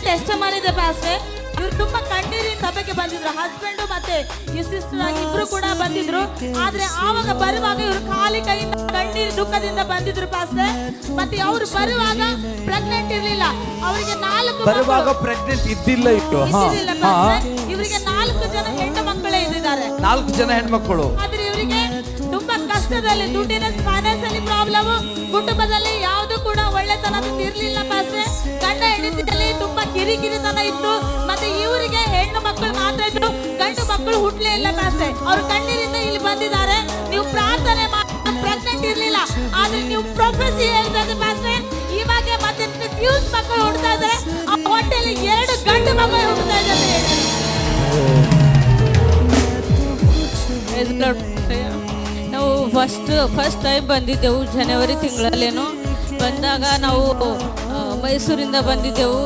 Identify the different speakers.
Speaker 1: Testimony ಇದೆ pastor. ಇವ್ರು ತುಂಬಾ ಕಣ್ಣೀರಿನ ಸಭೆಗೆ ಬಂದಿದ್ರು. ಹಸ್ಬೆಂಡ್ ಮತ್ತೆ ಈ ಸಿಸ್ಟರ್ ಇಬ್ರು ಕೂಡ ಬಂದಿದ್ರು. ಆದ್ರೆ ಆವಾಗ ಬರುವಾಗ ಇವರು ಖಾಲಿ ಕೈಯಿಂದ ಕಣ್ಣೀರು ದುಃಖದಿಂದ ಬಂದಿದ್ರು ಪಾಸ್ಟರ್. ಮತ್ತೆ ಅವ್ರು ಬರುವಾಗ ಪ್ರೆಗ್ನೆಂಟ್ ಇರ್ಲಿಲ್ಲ. ಅವರಿಗೆ 4
Speaker 2: ಬರುವಾಗ ಪ್ರೆಗ್ನೆಂಟ್ ಇದ್ದಿಲ್ಲ ಇಟ್ಟು.
Speaker 1: ಇವರಿಗೆ 4 ಜನ ಹೆಣ್ಣು ಮಕ್ಕಳೇ ಇದ್ದಾರೆ.
Speaker 2: 4 ಜನ ಹೆಣ್ಮಕ್ಕಳು.
Speaker 1: ಆದ್ರೆ ಇವರಿಗೆ ತುಂಬಾ ಕಷ್ಟದಲ್ಲಿ, ದುಡ್ಡಿನ ಫೈನಾನ್ಸಿಯಲಿ ಪ್ರಾಬ್ಲಮ್, ಕುಟುಂಬದಲ್ಲಿ ಯಾವುದು ಕೂಡ ಒಳ್ಳೆತನ ಇರ್ಲಿಲ್ಲ ಪಾಸ್ಟರ್. ಗಂಡ ಹೆಂಡತಿಯಲ್ಲಿ ತುಂಬಾ ಕಿರಿಕಿರಿತನ ಇತ್ತು. ಮತ್ತೆ ಇವರಿಗೆ ಹೆಣ್ಣು ಮಕ್ಕಳು ಮಾತ್ರ ಇದ್ರು, ಗಂಡು ಮಕ್ಕಳು ಹುಟ್ಲೇ ಇಲ್ಲ ಪಾಸ್ಟರ್. ಅವ್ರ ಕಣ್ಣೀರಿಂದ ಇಲ್ಲಿ ಬಂದಿದ್ದಾರೆ. ನೀವು ಪ್ರಾರ್ಥನೆ ಪ್ರೆಗ್ನೆಂಟ್ ಇರ್ಲಿಲ್ಲ, ಆದ್ರೆ ನೀವು ಪ್ರೊಫೆಸಿ ಹೇಳ್ತಾರೆ ಪಾಸ್ಟರ್. ಇವಾಗ ಮತ್ತೆ ಟ್ಯೂಸ್ ಮಕ್ಕಳು ಹುಡ್ತಾ ಇದ್ದಾರೆ. ಆ ಹೊಟ್ಟೆಯಲ್ಲಿ 2 ಗಂಡು ಮಕ್ಕಳು ಹುಡ್ತಾ ಇದ್ದಾರೆ. ನಾವು ಫಸ್ಟ್ ಟೈಮ್ ಬಂದಿದ್ದೆವು ಜನವರಿ ತಿಂಗಳಲ್ಲೇನು. ಬಂದಾಗ ನಾವು ಮೈಸೂರಿಂದ ಬಂದಿದ್ದೆವು.